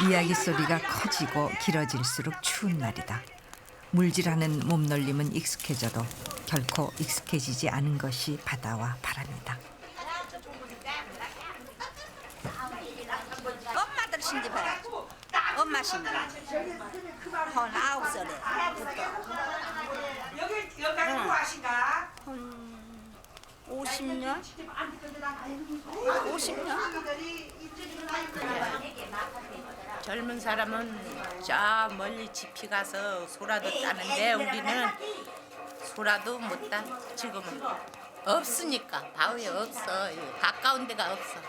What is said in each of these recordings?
이야기 소리가 커지고 길어질수록 추운 날이다. 물질하는 몸놀림은 익숙해져도 결코 익숙해지지 않은 것이 바다와 바람이다. 엄마들 신집에 엄마 신집 한 9살에 여기 가지고 하신가? 한 50년? 50년? 젊은 사람은 저 멀리 집이 가서 소라도 따는데 우리는 소라도 못 따. 지금은 없으니까 바위에 없어. 가까운 데가 없어.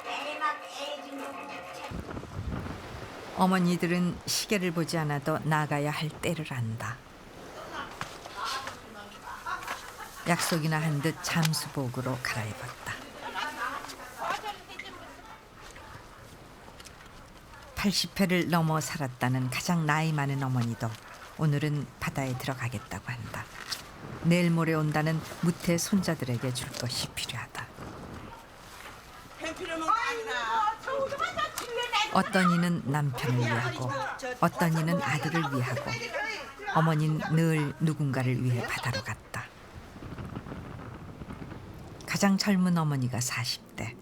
어머니들은 시계를 보지 않아도 나가야 할 때를 안다. 약속이나 한 듯 잠수복으로 갈아입었다. 80회를 넘어 살았다는 가장 나이 많은 어머니도 오늘은 바다에 들어가겠다고 한다. 내일 모레 온다는 무태 손자들에게 줄 것이 필요하다. 어떤 이는 남편을 위하고 어떤 이는 아들을 위하고 어머니는 늘 누군가를 위해 바다로 갔다. 가장 젊은 어머니가 40대,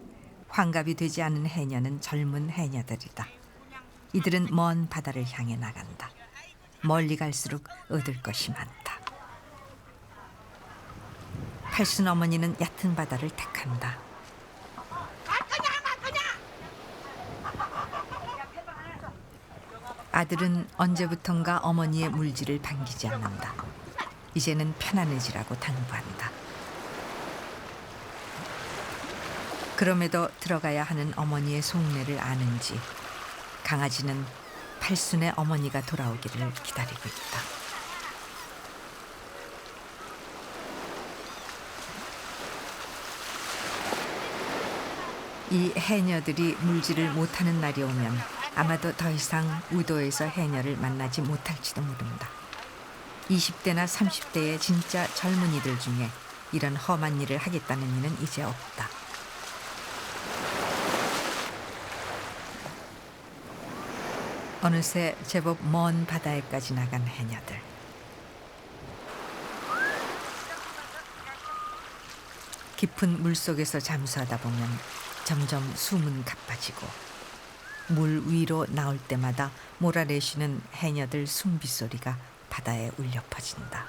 환갑이 되지 않은 해녀는 젊은 해녀들이다. 이들은 먼 바다를 향해 나간다. 멀리 갈수록 얻을 것이 많다. 팔순 어머니는 얕은 바다를 택한다. 아들은 언제부턴가 어머니의 물질을 반기지 않는다. 이제는 편안해지라고 당부한다. 그럼에도 들어가야 하는 어머니의 속내를 아는지 강아지는 팔순의 어머니가 돌아오기를 기다리고 있다. 이 해녀들이 물질을 못하는 날이 오면 아마도 더 이상 우도에서 해녀를 만나지 못할지도 모른다. 20대나 30대의 진짜 젊은이들 중에 이런 험한 일을 하겠다는 이는 이제 없다. 어느새 제법 먼 바다에까지 나간 해녀들. 깊은 물속에서 잠수하다 보면 점점 숨은 가빠지고 물 위로 나올 때마다 몰아내쉬는 해녀들 숨빗소리가 바다에 울려 퍼진다.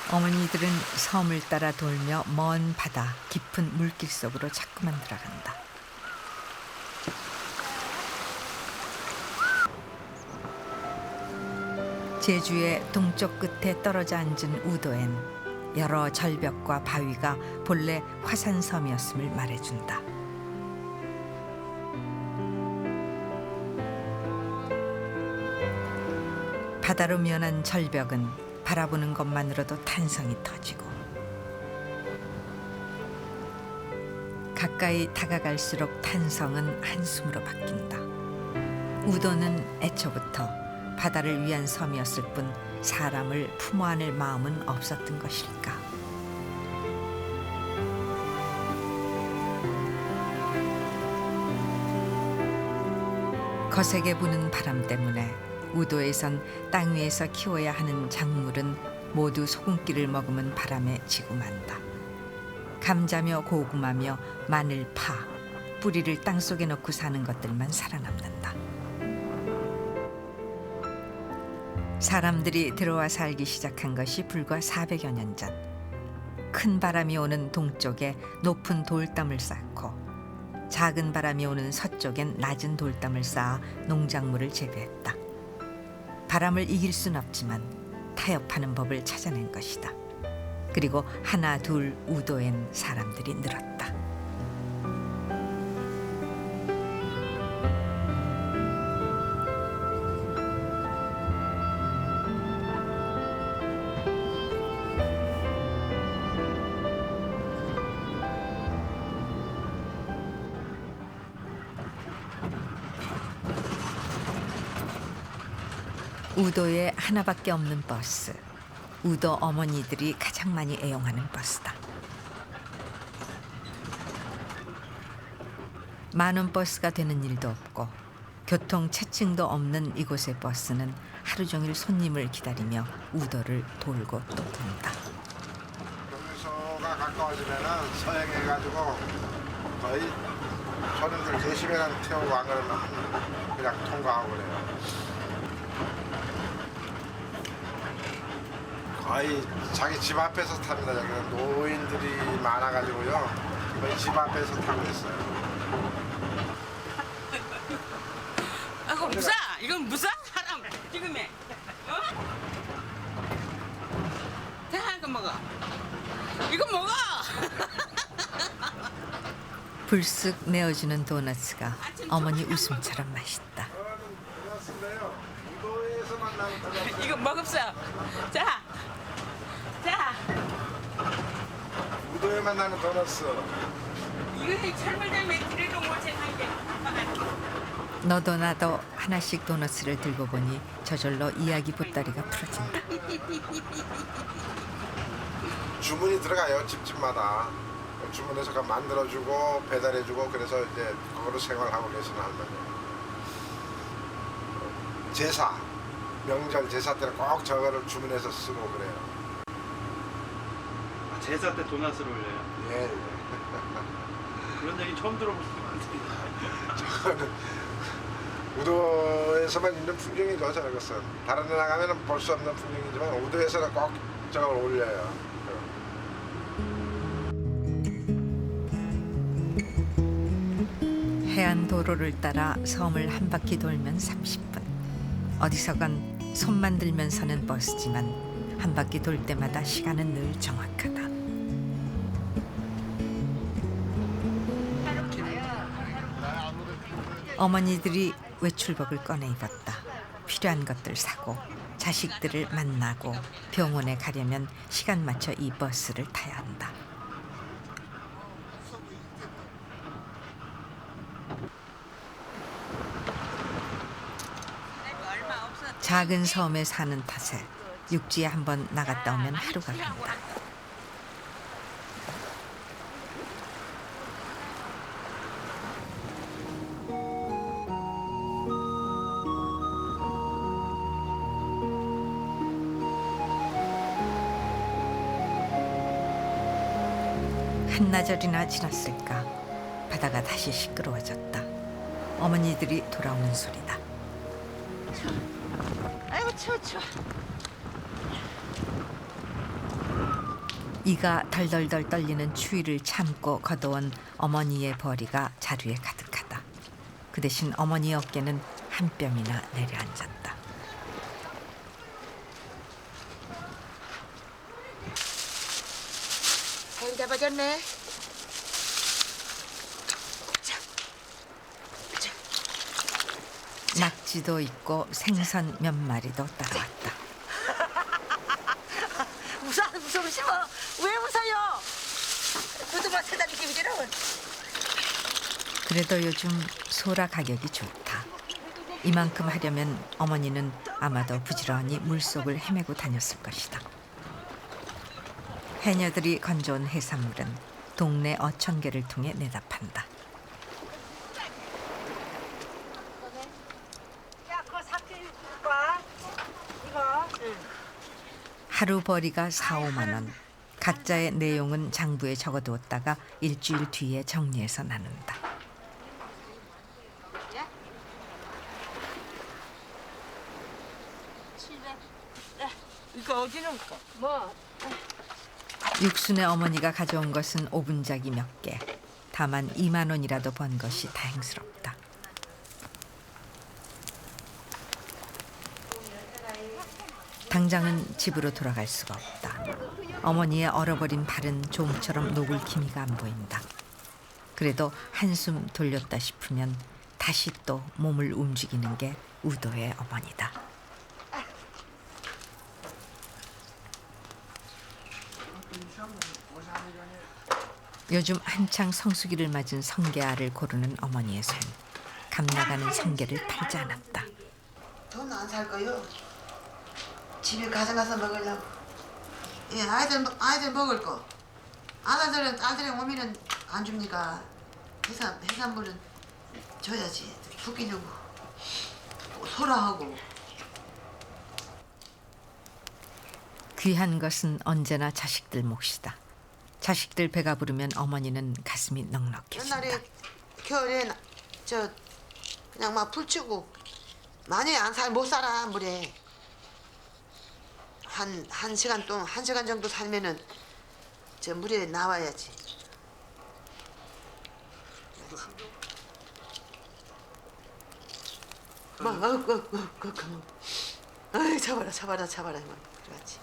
어머니들은 섬을 따라 돌며 먼 바다 깊은 물길 속으로 자꾸만 들어간다. 제주의 동쪽 끝에 떨어져 앉은 우도엔 여러 절벽과 바위가 본래 화산섬이었음을 말해준다. 바다로 면한 절벽은 바라보는 것만으로도 탄성이 터지고 가까이 다가갈수록 탄성은 한숨으로 바뀐다. 우도는 애초부터 바다를 위한 섬이었을 뿐 사람을 품어 안을 마음은 없었던 것일까. 거세게 부는 바람 때문에 우도에선 땅 위에서 키워야 하는 작물은 모두 소금기를 머금은 바람에 지고 만다. 감자며 고구마며 마늘, 파, 뿌리를 땅속에 넣고 사는 것들만 살아남는다. 사람들이 들어와 살기 시작한 것이 불과 400여 년 전. 큰 바람이 오는 동쪽에 높은 돌담을 쌓고 작은 바람이 오는 서쪽엔 낮은 돌담을 쌓아 농작물을 재배했다. 바람을 이길 순 없지만 타협하는 법을 찾아낸 것이다. 그리고 하나 둘 우도엔 사람들이 늘었다. 우도에 하나밖에 없는 버스. 우도 어머니들이 가장 많이 애용하는 버스다. 많은 버스가 되는 일도 없고 교통 체증도 없는 이곳의 버스는 하루 종일 손님을 기다리며 우도를 돌고 또 돈다. 경유소가 가까워지면은 서행해가지고 거의 손님들 4시간 태우고 안 그러면 그냥 통과하고 그래요. 거의 자기 집 앞에서 탑니다. 여기는 노인들이 많아가지고요. 거의 집 앞에서 타고 있어요. 아이고 무사. 이건 무사 사람 지금에. 자 이거 먹어. 이거 먹어. 불쑥 내어주는 도너츠가 어머니 웃음처럼 맛있다. 이거 먹읍어. 자. 자. 우도에만 나는 도너스. 이거 철물 때문에 그래도 못 생각해. 너도 나도 하나씩 도너츠를 들고 보니 저절로 이야기 보따리가 풀어진다. 주문이 들어가요. 집집마다. 주문해서 만들어주고 배달해주고 그래서 이제 그거로 생활하고 계시는 할머니. 제사, 명절 제사 때는 꼭 저거를 주문해서 쓰고 그래요. 아, 제사 때 도넛을 올려요. 예, 예. 그런 얘기 처음 들어보는 게 많습니다. 저거는 우도에서만 있는 풍경이죠. 저것은 다른 데 나가면 볼 수 없는 풍경이지만 우도에서는 꼭 저걸 올려요. 해안 도로를 따라 섬을 한 바퀴 돌면 30분. 어디서건 손만 들면 서는 버스지만 한 바퀴 돌 때마다 시간은 늘 정확하다. 어머니들이 외출복을 꺼내 입었다. 필요한 것들 사고 자식들을 만나고 병원에 가려면 시간 맞춰 이 버스를 타야 한다. 작은 섬에 사는 탓에 육지에 한번 나갔다 오면 하루가 간다. 한나절이나 지났을까 바다가 다시 시끄러워졌다. 어머니들이 돌아오는 소리다. 아이고 추워. 이가 덜덜덜 떨리는 추위를 참고 걷어온 어머니의 벌이가 자루에 가득하다. 그 대신 어머니의 어깨는 한 뼘이나 내려앉았다. 잘 잡아줬네. 낙지도 있고 생선 몇 마리도 따라왔다. 무서우시면 왜 웃어요? 누드만 세다니까 이제는. 그래도 요즘 소라 가격이 좋다. 이만큼 하려면 어머니는 아마도 부지런히 물속을 헤매고 다녔을 것이다. 해녀들이 건져온 해산물은 동네 어촌계를 통해 내다 판다. 야, 그거 삭힐 거야? 이거. 하루 벌이가 4, 5만 원. 각자의 내용은 장부에 적어두었다가 일주일 뒤에 정리해서 나눈다. 이거 어디 놓을까? 뭐? 육순의 어머니가 가져온 것은 오분작이 몇 개. 다만 2만 원이라도 번 것이 다행스럽다. 당장은 집으로 돌아갈 수가 없다. 어머니의 얼어버린 발은 좀처럼 녹을 기미가 안 보인다. 그래도 한숨 돌렸다 싶으면 다시 또 몸을 움직이는 게 우도의 어머니다. 요즘 한창 성수기를 맞은 성게알을 고르는 어머니의 손. 감나가는 성게를 팔지 않았다. 돈 안 살 거요. 집에 가져가서 먹으려고. 예, 아이들 먹을 거. 아들들은 오면은 안 줍니까? 해산물은 줘야지. 죽이려고 소라하고. 귀한 것은 언제나 자식들 몫이다. 자식들 배가 부르면 어머니는 가슴이 넉넉해진다. 옛날에 겨울에 저 그냥 막 불치고 많이 못 살아 물에. 한 시간 동안 1시간 정도 살면은 저 물에 나와야지. 막 아이 잡아라 막 그렇지.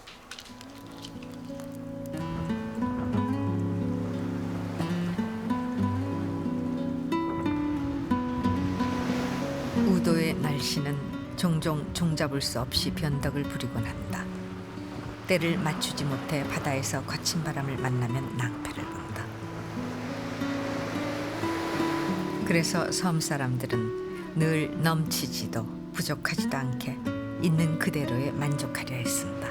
우도의 날씨는 종종 종잡을 수 없이 변덕을 부리곤 한다. 때를 맞추지 못해 바다에서 거친 바람을 만나면 낭패를 본다. 그래서 섬 사람들은 늘 넘치지도 부족하지도 않게 있는 그대로에 만족하려 했습니다.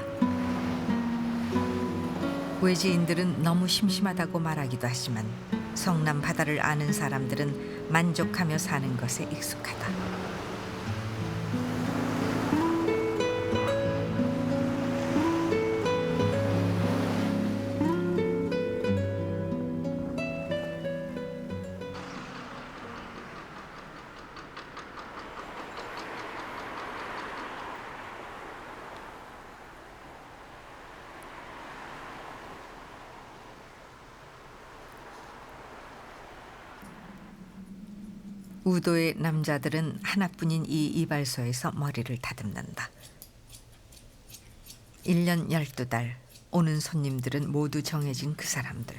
외지인들은 너무 심심하다고 말하기도 하지만 성남 바다를 아는 사람들은 만족하며 사는 것에 익숙하다. 우도의 남자들은 하나뿐인 이 이발소에서 머리를 다듬는다. 1년 12달 오는 손님들은 모두 정해진 그 사람들.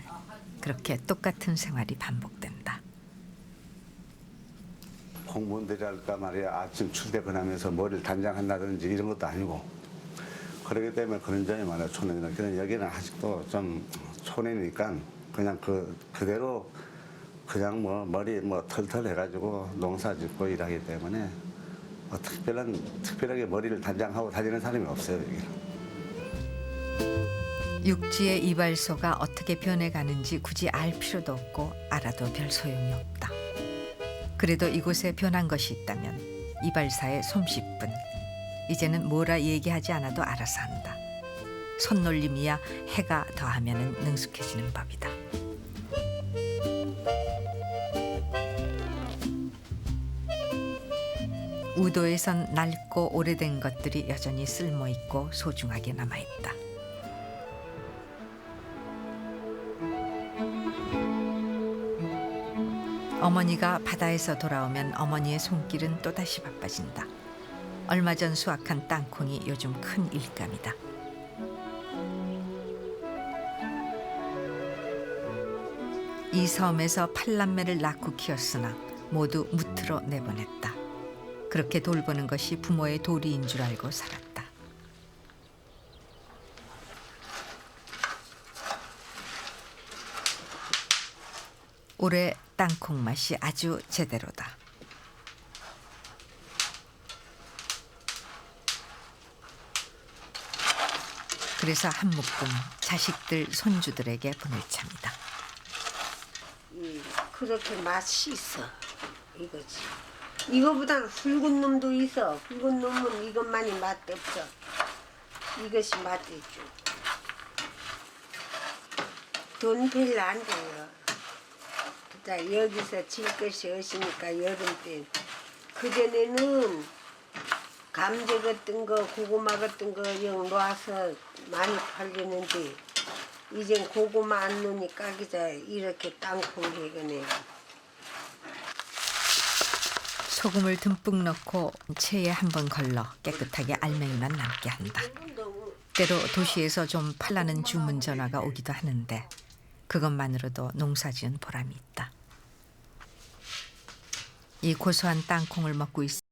그렇게 똑같은 생활이 반복된다. 공무원들이랄까 말이야 아침 출퇴근하면서 머리를 단장한다든지 이런 것도 아니고 그렇기 때문에 그런 점이 많아요. 촌에는. 그냥 여기는 아직도 좀 촌이니까 그냥 그대로 그냥 뭐 머리 털털 해가지고 농사 짓고 일하기 때문에 특별하게 머리를 단장하고 다니는 사람이 없어요 여기는. 육지의 이발소가 어떻게 변해가는지 굳이 알 필요도 없고 알아도 별 소용이 없다. 그래도 이곳에 변한 것이 있다면 이발사의 솜씨뿐. 이제는 뭐라 얘기하지 않아도 알아서 한다. 손놀림이야 해가 더하면 능숙해지는 법이다. 우도에선 낡고 오래된 것들이 여전히 쓸모있고 소중하게 남아있다. 어머니가 바다에서 돌아오면 어머니의 손길은 또다시 바빠진다. 얼마 전 수확한 땅콩이 요즘 큰 일감이다. 이 섬에서 8남매를 낳고 키웠으나 모두 무트로 내보냈다. 그렇게 돌보는 것이 부모의 도리인 줄 알고 살았다. 올해 땅콩 맛이 아주 제대로다. 그래서 한 묶음 자식들 손주들에게 보낼 참이다. 그렇게 맛이 있어 이거지. 이거보다는 붉은 놈도 있어. 붉은 놈은 이것만이 맛도 없어. 이것이 맛도 있죠. 돈 별로 안 줘요. 그다 여기서 질 것이 없으니까 여름 때. 그전에는 감자 같은 거, 고구마 같은 거 영 놓아서 많이 팔리는데 이젠 고구마 안 놓으니까 기자 이렇게 땅콩 해거네. 소금을 듬뿍 넣고 체에 한번 걸러 깨끗하게 알맹이만 남게 한다. 때로 도시에서 좀 팔라는 주문 전화가 오기도 하는데 그것만으로도 농사지은 보람이 있다. 이 고소한 땅콩을 먹고 있어